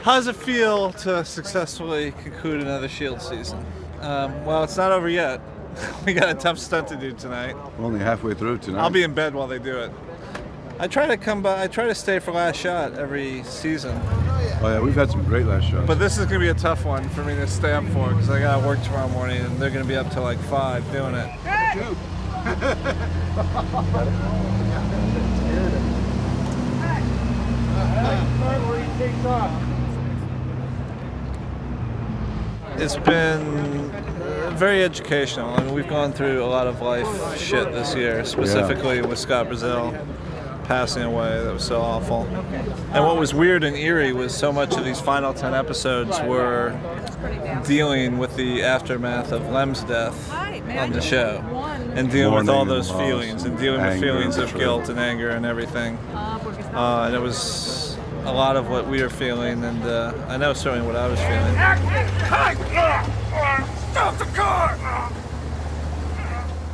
How does it feel to successfully conclude another Shield season? Well, it's not over yet. We got a tough stunt to do tonight. We're only halfway through tonight. I'll be in bed while they do it. I try to come by. I try to stay for last shot every season. Oh yeah, we've had some great last shots. But this is going to be a tough one for me to stay up for because I got to work tomorrow morning and they're going to be up till like 5 doing it. It's been very educational. I mean, we've gone through a lot of life shit this year, specifically with Scott Brazil passing away. That was so awful. And what was weird and eerie was so much of these final 10 episodes were dealing with the aftermath of Lem's death on the show and dealing with all those feelings and dealing with feelings of guilt and anger and everything. And it was a lot of what we were feeling, and I know certainly what I was feeling. Stop the car!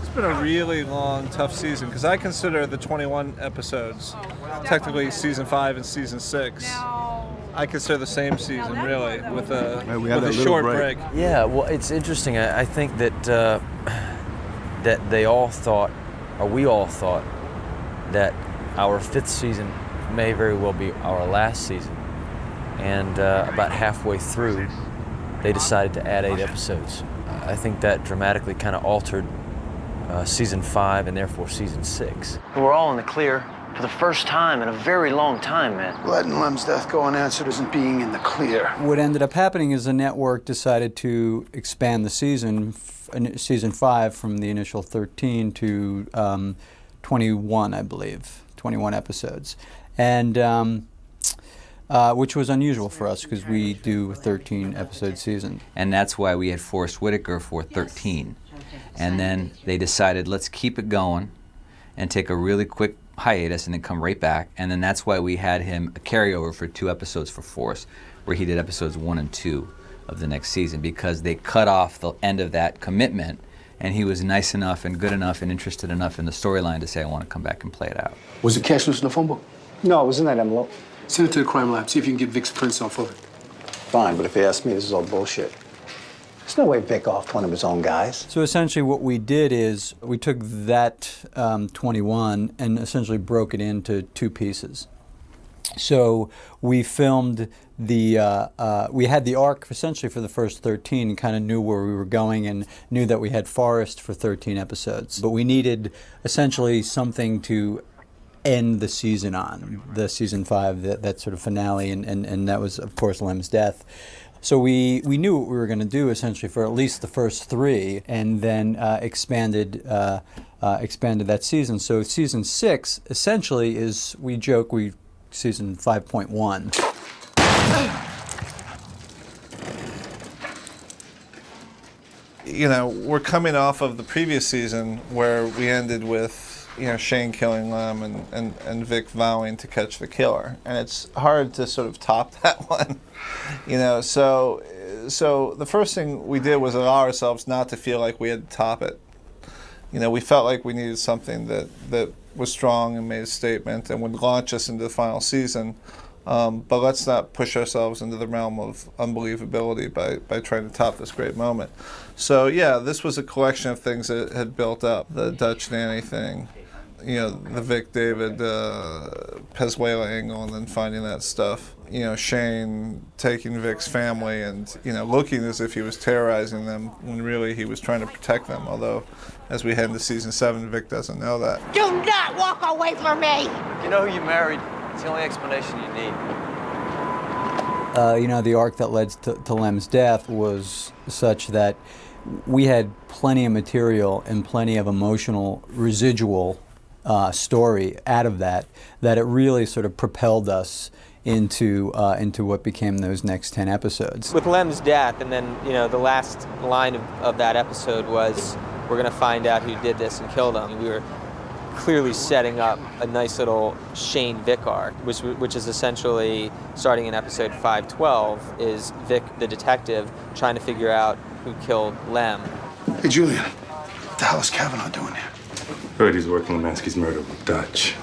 It's been a really long, tough season because I consider the 21 episodes, technically season 5 and season 6. I consider the same season, really, with a short break. Yeah, well, it's interesting. I think that that they all thought, or we all thought, that our 5th season may very well be our last season. And about halfway through, they decided to add 8 episodes. I think that dramatically kind of altered season 5 and therefore season 6. We're all in the clear for the first time in a very long time, man. Letting Lem's death go unanswered isn't being in the clear. What ended up happening is the network decided to expand the season 5 from the initial 13 to 21, I believe, 21 episodes. And which was unusual for us because we do a 13-episode season. And that's why we had Forrest Whitaker for 13. And then they decided, let's keep it going and take a really quick hiatus and then come right back. And then that's why we had him a carryover for 2 episodes for Forrest, where he did episodes 1 and 2 of the next season, because they cut off the end of that commitment, and he was nice enough and good enough and interested enough in the storyline to say, I want to come back and play it out. Was the cash loose in the phone book? No, it was in that envelope. Send it to the crime lab. See if you can get Vic's prints off of it. Fine, but if you ask me, this is all bullshit. There's no way Vic offed one of his own guys. So essentially what we did is we took that 21 and essentially broke it into 2 pieces. So we filmed we had the arc essentially for the first 13 and kind of knew where we were going and knew that we had Forrest for 13 episodes. But we needed essentially something to end the season on, the season 5, that sort of finale, and that was, of course, Lem's death. So we knew what we were going to do essentially for at least the first 3, and then expanded that season. So season 6 essentially is, we joke, season 5.1. You know, we're coming off of the previous season where we ended with, you know, Shane killing Lem and Vic vowing to catch the killer, and it's hard to sort of top that one, you know. So the first thing we did was allow ourselves not to feel like we had to top it. You know, we felt like we needed something that was strong and made a statement and would launch us into the final season. But let's not push ourselves into the realm of unbelievability by trying to top this great moment. So yeah, this was a collection of things that had built up. The Dutch nanny thing, you know, the Vic David Pezuela angle, and then finding that stuff. You know, Shane taking Vic's family and, you know, looking as if he was terrorizing them when really he was trying to protect them. Although, as we head into season 7, Vic doesn't know that. Do not walk away from me! You know who you married. It's the only explanation you need. You know, the arc that led to Lem's death was such that we had plenty of material and plenty of emotional residual story out of that it really sort of propelled us into what became those next 10 episodes. With Lem's death, and then, you know, the last line of that episode was, we're going to find out who did this and kill them. We were clearly setting up a nice little Shane Vic arc, which is essentially, starting in episode 512, is Vic the detective trying to figure out who killed Lem. Hey, Julian, what the hell is Kavanaugh doing here? Heard he's working Lemansky's murder with Dutch.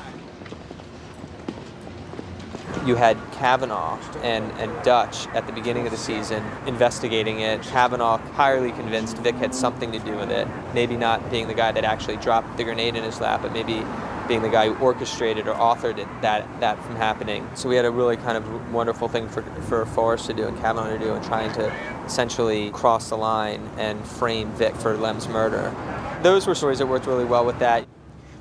you had Kavanaugh and Dutch at the beginning of the season investigating it. Kavanaugh highly convinced Vic had something to do with it. Maybe not being the guy that actually dropped the grenade in his lap, but maybe being the guy who orchestrated or authored it, that from happening. So we had a really kind of wonderful thing for Forrest to do and Kavanaugh to do, and trying to essentially cross the line and frame Vic for Lem's murder. Those were stories that worked really well with that.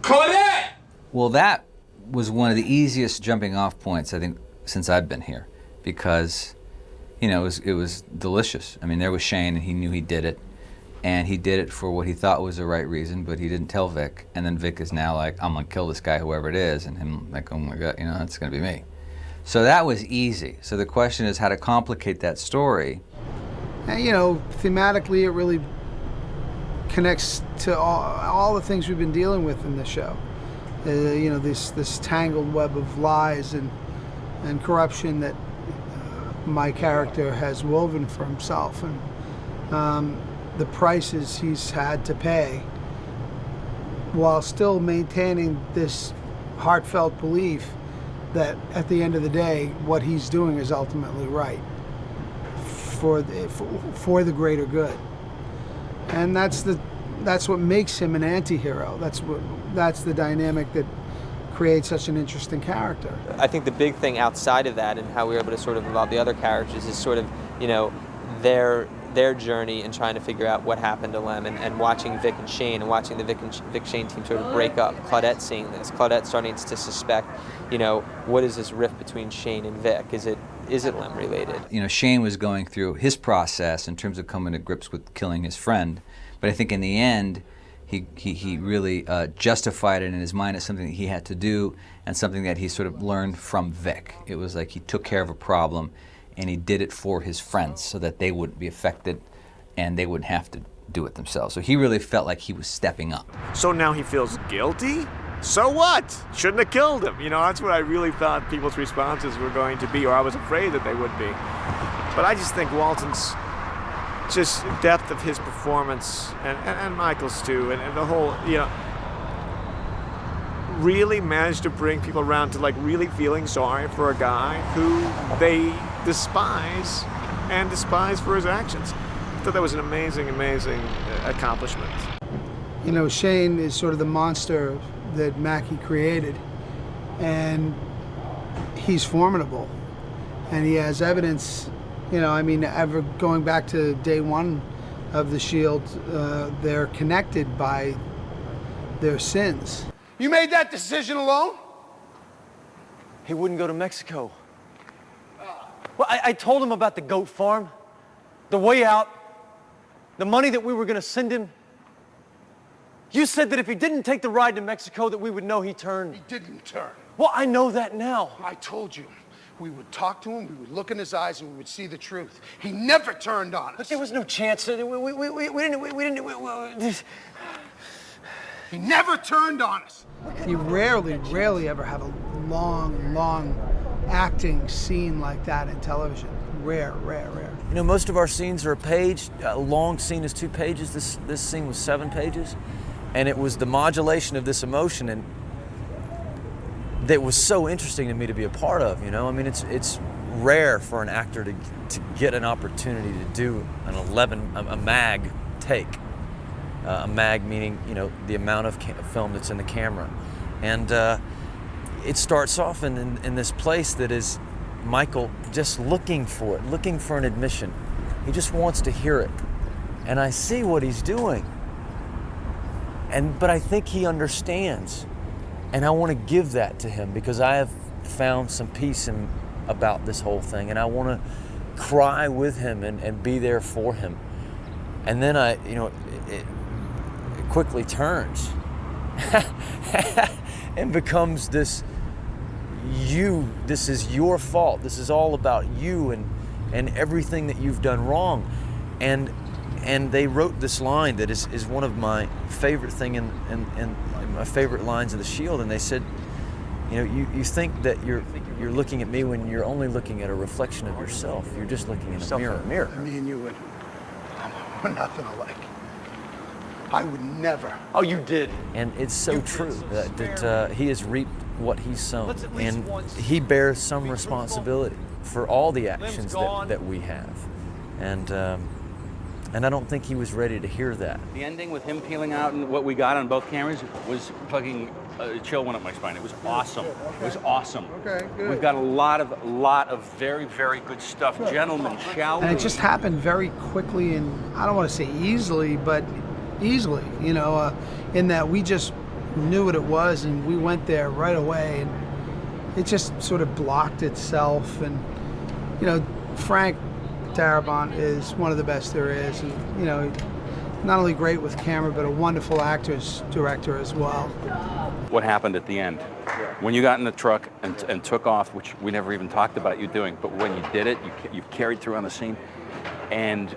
Claudette! Well, that was one of the easiest jumping off points, I think, since I've been here, because, you know, it was delicious. I mean, there was Shane, and he knew he did it, and he did it for what he thought was the right reason, but he didn't tell Vic. And then Vic is now like, I'm gonna kill this guy, whoever it is, and him like, oh my God, you know, that's gonna be me. So that was easy. So the question is how to complicate that story. And, you know, thematically, it really connects to all the things we've been dealing with in the show. You know, this tangled web of lies and corruption that my character has woven for himself, and the prices he's had to pay, while still maintaining this heartfelt belief that at the end of the day, what he's doing is ultimately right for the greater good. And that's what makes him an anti-hero. That's the dynamic that creates such an interesting character. I think the big thing outside of that and how we were able to sort of involve the other characters is sort of, you know, their journey and trying to figure out what happened to Lem, and watching Vic and Shane, and watching the Vic Shane team sort of break up. Claudette seeing this, Claudette starting to suspect, you know, what is this rift between Shane and Vic? Is it Lem related? You know, Shane was going through his process in terms of coming to grips with killing his friend, but I think in the end, he really justified it in his mind as something that he had to do and something that he sort of learned from Vic. It was like he took care of a problem and he did it for his friends so that they wouldn't be affected and they wouldn't have to do it themselves. So he really felt like he was stepping up. So now he feels guilty? So what? Shouldn't have killed him. You know, that's what I really thought people's responses were going to be, or I was afraid that they would be. But I just think Walton's just depth of his performance, and Michael's too, and the whole, you know, really managed to bring people around to like really feeling sorry for a guy who they despise for his actions. I thought that was an amazing, amazing accomplishment. You know, Shane is sort of the monster that Mackie created, and he's formidable, and he has evidence. You know, I mean, ever going back to day one of the Shield, they're connected by their sins. You made that decision alone? He wouldn't go to Mexico. Well, I told him about the goat farm, the way out, the money that we were going to send him. You said that if he didn't take the ride to Mexico, that we would know he turned. He didn't turn. Well, I know that now. I told you. We would talk to him, we would look in his eyes, and we would see the truth. He never turned on us. But there was no chance. We didn't. He never turned on us. You rarely ever have a long acting scene like that in television. Rare. You know, most of our scenes are a page. A long scene is 2 pages. This scene was 7 pages. And it was the modulation of this emotion and that was so interesting to me to be a part of, you know? I mean, it's rare for an actor to get an opportunity to do a mag take. A mag meaning, you know, the amount of film that's in the camera. And it starts off in this place that is Michael just looking for an admission. He just wants to hear it. And I see what he's doing. But I think he understands. And I want to give that to him because I have found some peace about this whole thing. And I want to cry with him and be there for him. And then it quickly turns and becomes this is your fault. This is all about you and everything that you've done wrong. And they wrote this line that is one of my favorite thing and my favorite lines of The Shield. And they said, you know, you think that you're looking at me when you're only looking at a reflection of yourself. You're just looking in a mirror. Me and you we're nothing alike. I would never. Oh, you did. And it's so true that he has reaped what he's sown, and he bears some responsibility for all the actions that we have, and I don't think he was ready to hear that. The ending with him peeling out and what we got on both cameras was fucking chill went up my spine. It was awesome. It was awesome. Okay, good. We've got a lot of very, very good stuff. Gentlemen, shall we? And it just happened very quickly, and I don't want to say easily, but easily, you know, in that we just knew what it was and we went there right away, and it just sort of blocked itself. And, you know, Frank Darabont is one of the best there is, and, you know, not only great with camera, but a wonderful director as well. What happened at the end? When you got in the truck and took off, which we never even talked about you doing, but when you did it, you carried through on the scene, and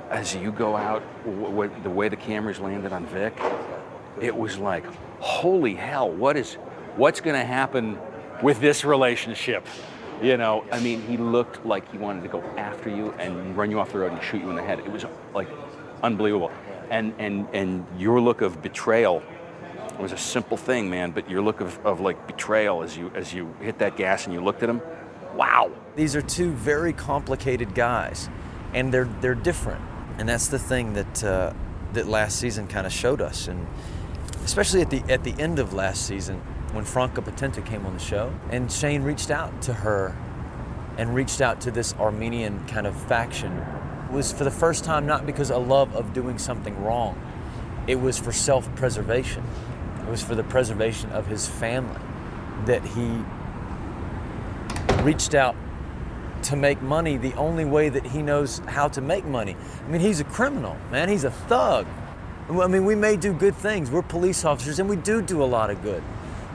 as you go out, the way the cameras landed on Vic, it was like, holy hell, what's going to happen with this relationship? You know, I mean, he looked like he wanted to go after you and run you off the road and shoot you in the head. It was like unbelievable. And your look of betrayal was a simple thing, man, but your look of like betrayal as you hit that gas and you looked at him, wow. These are two very complicated guys, and they're different. And that's the thing that last season kind of showed us, and especially at the end of last season when Franca Potente came on the show, and Shane reached out to her and reached out to this Armenian kind of faction. It was for the first time not because of love of doing something wrong. It was for self-preservation. It was for the preservation of his family that he reached out to make money the only way that he knows how to make money. I mean, he's a criminal, man. He's a thug. I mean, we may do good things. We're police officers, and we do a lot of good.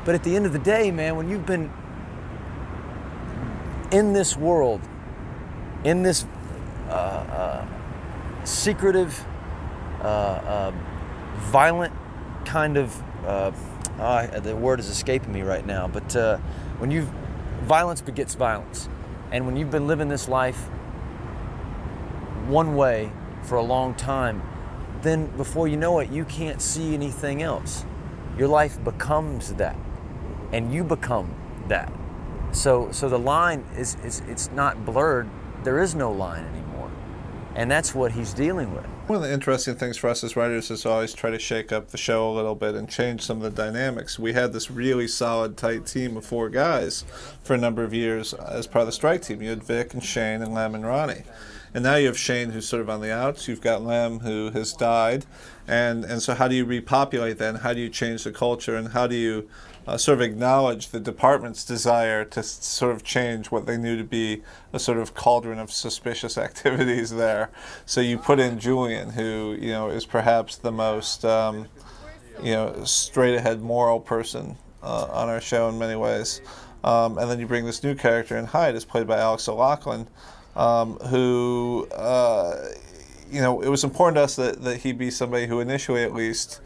But at the end of the day, man, when you've been in this world, in this secretive, violent kind of, the word is escaping me right now, but when violence begets violence. And when you've been living this life one way for a long time, then before you know it, you can't see anything else. Your life becomes that, and you become that. So the line it's not blurred. There is no line anymore, and that's what he's dealing with. One of the interesting things for us as writers is always try to shake up the show a little bit and change some of the dynamics. We had this really solid, tight team of 4 guys for a number of years as part of the strike team. You had Vic and Shane and Lem and Ronnie. And now you have Shane, who's sort of on the outs. You've got Lem, who has died. And so how do you repopulate that? And how do you change the culture? And how do you sort of acknowledge the department's desire to sort of change what they knew to be a sort of cauldron of suspicious activities there? So you put in Julian, who, you know, is perhaps the most, you know, straight-ahead moral person on our show in many ways. And then you bring this new character in Hyde, is played by Alex O'Loughlin, who, you know, it was important to us that he be somebody who initially at least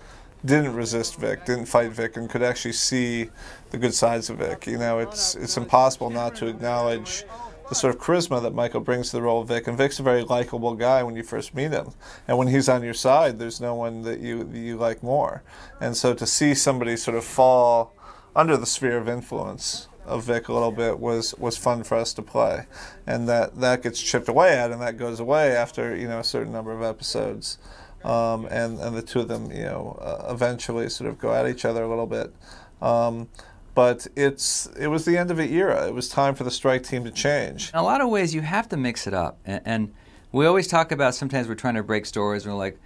didn't resist Vic, didn't fight Vic, and could actually see the good sides of Vic. You know, it's impossible not to acknowledge the sort of charisma that Michael brings to the role of Vic. And Vic's a very likable guy when you first meet him. And when he's on your side, there's no one that you like more. And so to see somebody sort of fall under the sphere of influence of Vic a little bit was fun for us to play. And that gets chipped away at, and that goes away after, you know, a certain number of episodes. And the two of them, you know, eventually sort of go at each other a little bit. But it was the end of an era. It was time for the strike team to change. In a lot of ways, you have to mix it up. And we always talk about, sometimes we're trying to break stories, and we're like,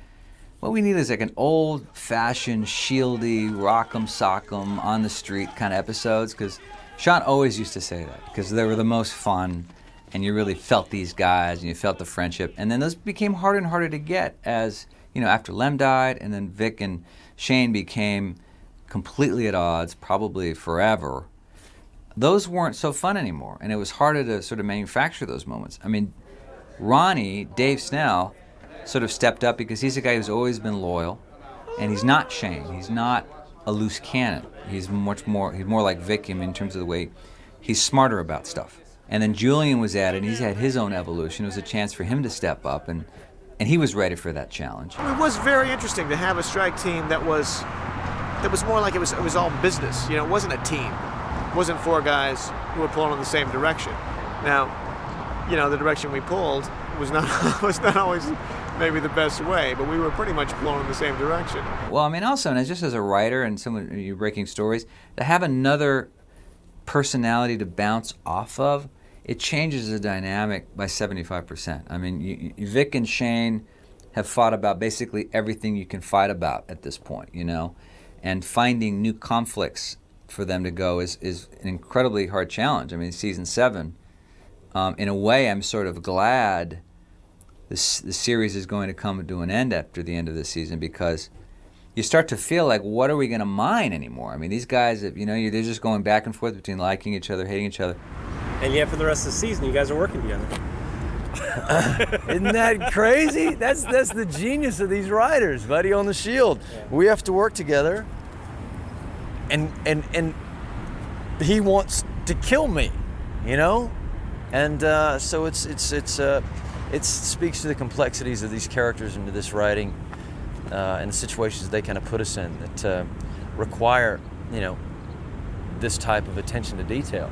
what we need is like an old-fashioned, shieldy, rock'em sock'em, on the street kind of episodes, because Sean always used to say that, because they were the most fun, and you really felt these guys, and you felt the friendship. And then those became harder and harder to get as, you know, after Lem died, and then Vic and Shane became completely at odds, probably forever. Those weren't so fun anymore, and it was harder to sort of manufacture those moments. I mean, Ronnie, Dave Snell, sort of stepped up because he's a guy who's always been loyal, and he's not Shane. He's not a loose cannon. He's more like Vic in terms of the way he's smarter about stuff. And then Julian was added, and he's had his own evolution. It was a chance for him to step up, and he was ready for that challenge. It was very interesting to have a strike team that was more like it was all business. You know, it wasn't a team. wasn't four guys who were pulling in the same direction. Now, you know, the direction we pulled was not was not always maybe the best way, but we were pretty much pulling in the same direction. Well, I mean, also, and just as a writer and someone you're breaking stories, to have another personality to bounce off of, it changes the dynamic by 75%. I mean, Vic and Shane have fought about basically everything you can fight about at this point, you know, and finding new conflicts for them to go is an incredibly hard challenge. I mean, season 7, in a way, I'm sort of glad the series is going to come to an end after the end of the season, because you start to feel like, what are we going to mine anymore? I mean, these guys, you know, they're just going back and forth between liking each other, hating each other. And yet for the rest of the season, you guys are working together. Isn't that crazy? That's the genius of these writers, buddy, on The Shield. Yeah. We have to work together, and he wants to kill me, you know? And so it speaks to the complexities of these characters and to this writing and the situations they kind of put us in that require, you know, this type of attention to detail.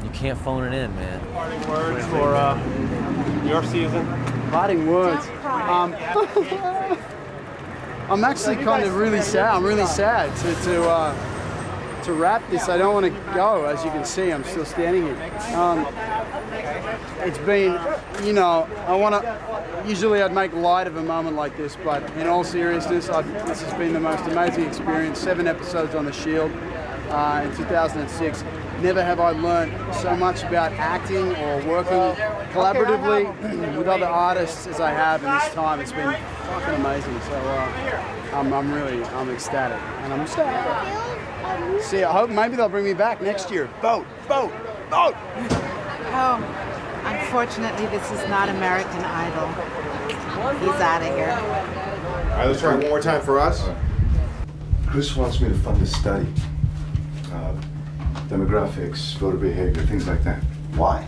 You can't phone it in, man. Parting words for your season? Parting words. I'm actually kind of really sad. I'm really sad to wrap this. I don't want to go. As you can see, I'm still standing here. It's been, you know, usually I'd make light of a moment like this, but in all seriousness, this has been the most amazing experience. 7 episodes on The Shield in 2006. Never have I learned so much about acting or working collaboratively with other artists as I have in this time. It's been fucking amazing. So I'm ecstatic, and I'm sad. See, I hope maybe they'll bring me back next year. Vote. Oh, unfortunately, this is not American Idol. He's out of here. All right, let's try it one more time for us. Chris wants me to fund a study. Demographics, voter behavior, things like that. Why?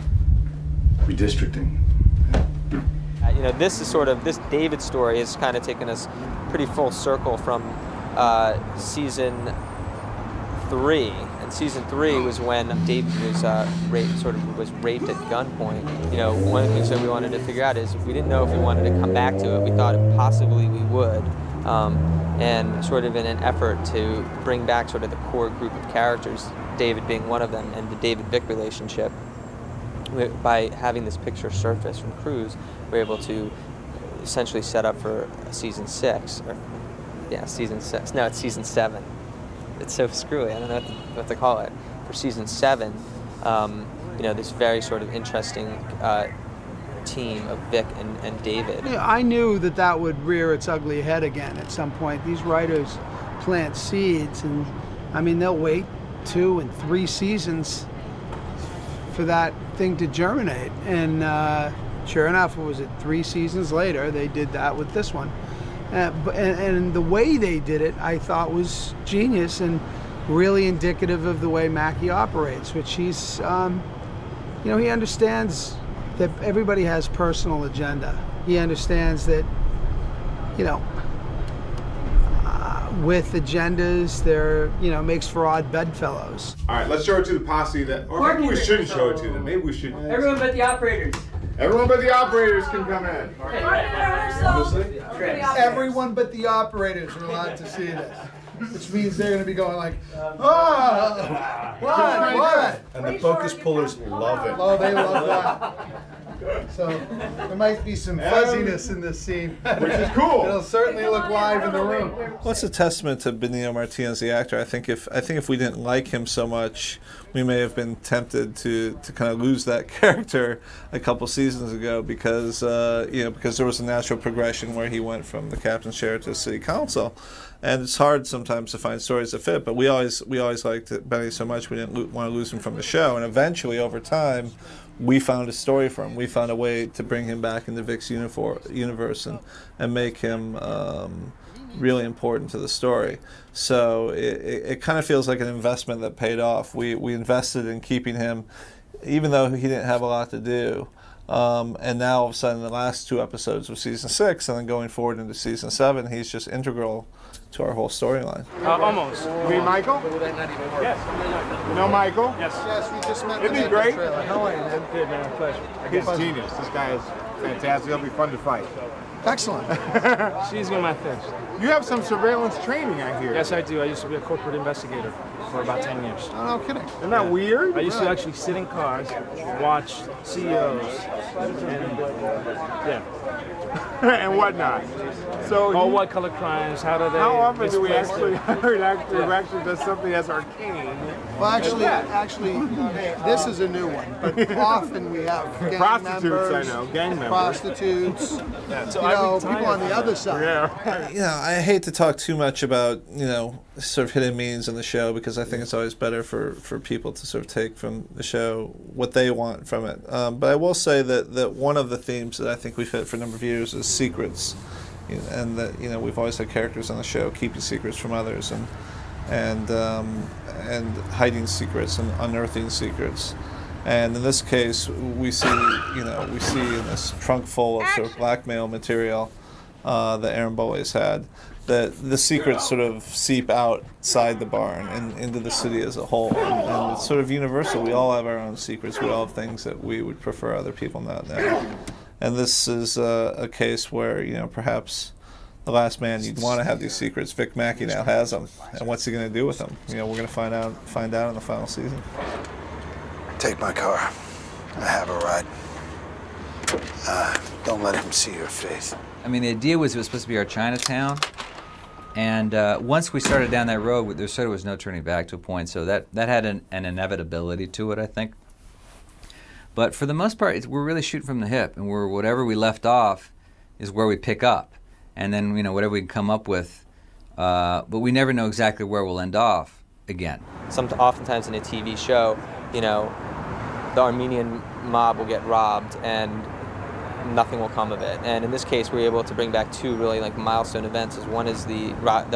Redistricting. You know, this David story has kind of taken us pretty full circle from season 3. And season 3 was when David was raped at gunpoint. You know, one of the things that we wanted to figure out is we didn't know if we wanted to come back to it. We thought possibly we would. And sort of in an effort to bring back sort of the core group of characters, David being one of them, and the David-Vic relationship, by having this picture surface from Cruise, we're able to essentially set up for season 6. Season 6. No, it's season 7. It's so screwy. I don't know what to call it. For season 7, you know, this very sort of interesting team of Vic and David. Yeah, I knew that would rear its ugly head again at some point. These writers plant seeds, and I mean, they'll wait 2 and 3 seasons for that thing to germinate. And sure enough, what was it, 3 seasons later, they did that with this one. And the way they did it, I thought, was genius and really indicative of the way Mackie operates, which he's, you know, he understands that everybody has personal agenda. He understands that, you know, with agendas, they're, you know, makes for odd bedfellows. All right, let's show it to the posse or maybe we shouldn't show it to them. Maybe we should. Everyone but the operators. Everyone but the operators can come in. Honestly? Everyone but the operators are allowed to see this. Which means they're going to be going like, oh, what? And the focus pullers love it. Oh, they love that. So there might be some fuzziness in this scene, which is cool. It'll certainly look live in the room. Well, it's a testament to Benito Martinez, the actor. I think if we didn't like him so much, we may have been tempted to kind of lose that character a couple seasons ago because because there was a natural progression where he went from the captain's chair to city council. And it's hard sometimes to find stories that fit, but we always liked Benny so much we didn't want to lose him from the show. And eventually, over time, we found a story for him. We found a way to bring him back into Vic's universe and make him really important to the story. So it kind of feels like an investment that paid off. We invested in keeping him, even though he didn't have a lot to do. And now all of a sudden, the last 2 episodes of season 6, and then going forward into season 7, he's just integral to our whole storyline. Almost. Me, Michael? Yes. You know Michael? Yes. Yes, we just met. Isn't he great? How are you, man? Good, man. Pleasure. He's genius. This guy is fantastic. He'll be fun to fight. Excellent. She's going my fix. You have some surveillance training, I hear. Yes, I do. I used to be a corporate investigator for about 10 years. Oh, no kidding. Isn't that weird? I used to actually sit in cars, watch CEOs, and yeah. And whatnot. So all white collar crimes. How do they? how often do we misplace actually them? who actually does something as arcane? Well, actually, this is a new one. But often we have gang Prostitutes, members, I know, gang members. prostitutes, Yeah, so you I know, retired people on the from other that. side. Yeah. You know, I hate to talk too much about, you know, sort of hidden meanings in the show, because I think it's always better for people to sort of take from the show what they want from it. But I will say that one of the themes that I think we've hit for a number of years is secrets. And that, you know, we've always had characters on the show keeping secrets from others and hiding secrets and unearthing secrets. And in this case, we see in this trunk full of sort of blackmail material that Aaron Boles had, that the secrets sort of seep outside the barn and into the city as a whole. And it's sort of universal. We all have our own secrets. We all have things that we would prefer other people not know. And this is a case where, you know, perhaps the last man you'd want to have these secrets, Vic Mackey, now has them. And what's he going to do with them? You know, we're going to find out in the final season. Take my car. I have a ride. Don't let him see your face. I mean, the idea was it was supposed to be our Chinatown, and once we started down that road, there sort of was no turning back to a point. So that had an inevitability to it, I think. But for the most part, we're really shooting from the hip, and whatever we left off is where we pick up, and then, you know, whatever we can come up with. But we never know exactly where we'll end off again. Oftentimes in a TV show, you know, the Armenian mob will get robbed and nothing will come of it. And in this case, we were able to bring back 2 really like milestone events. One is the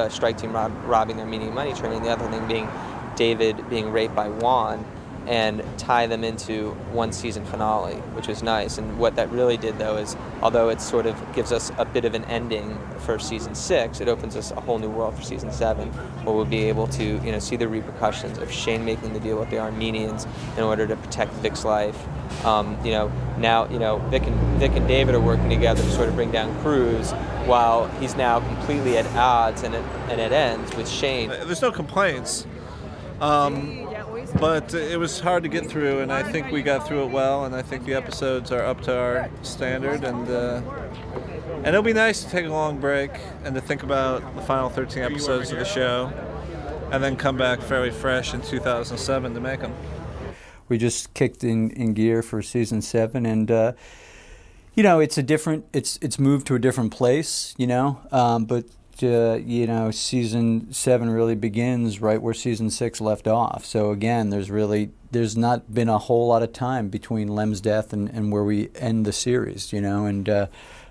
strike team robbing the Armenian money train, and the other thing being David being raped by Juan, and tie them into one season finale, which was nice. And what that really did, though, is although it sort of gives us a bit of an ending for season 6, it opens us a whole new world for season 7, where we'll be able to, you know, see the repercussions of Shane making the deal with the Armenians in order to protect Vic's life. You know, now, you know, Vic and David are working together to sort of bring down Cruz, while he's now completely at odds, and it ends with Shane. There's no complaints. But it was hard to get through, and I think we got through it well, and I think the episodes are up to our standard, and it'll be nice to take a long break and to think about the final 13 episodes of the show, and then come back fairly fresh in 2007 to make them. We just kicked in gear for season 7, and you know, it's moved to a different place, you know, but you know, season 7 really begins right where season 6 left off. So again, there's not been a whole lot of time between Lem's death and where we end the series, you know, and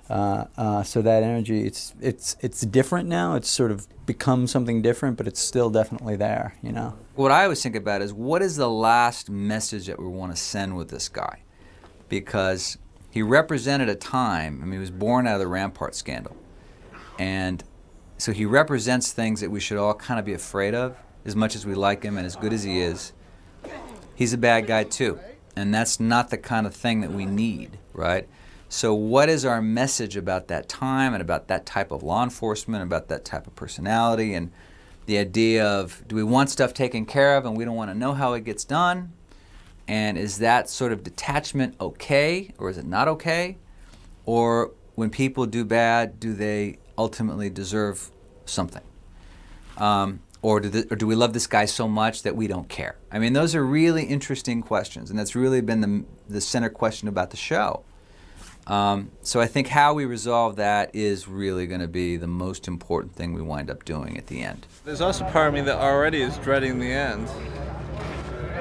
so that energy, it's different now. It's sort of become something different, but it's still definitely there, you know. What I always think about is, what is the last message that we want to send with this guy? Because he represented a time, I mean, he was born out of the Rampart scandal, and so he represents things that we should all kind of be afraid of, as much as we like him and as good as he is. He's a bad guy too, and that's not the kind of thing that we need, right? So what is our message about that time and about that type of law enforcement, about that type of personality, and the idea of, do we want stuff taken care of and we don't want to know how it gets done? And is that sort of detachment okay, or is it not okay? Or when people do bad, do they ultimately deserve something? Or do we love this guy so much that we don't care? I mean, those are really interesting questions, and that's really been the center question about the show. So I think how we resolve that is really going to be the most important thing we wind up doing at the end. There's also part of me that already is dreading the end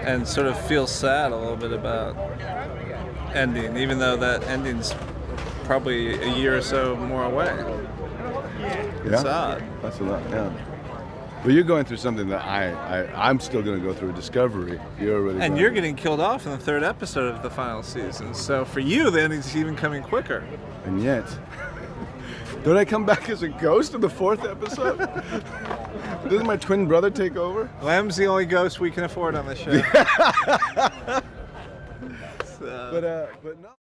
and sort of feels sad a little bit about ending, even though that ending's probably a year or so more away. It's odd. That's a lot, yeah. But you're going through something that I'm still going to go through a discovery. You're already. And you're getting killed off in the 3rd episode of the final season. So for you, the ending's even coming quicker. And yet, don't I come back as a ghost in the 4th episode? Doesn't my twin brother take over? Lem's the only ghost we can afford on the show. But no.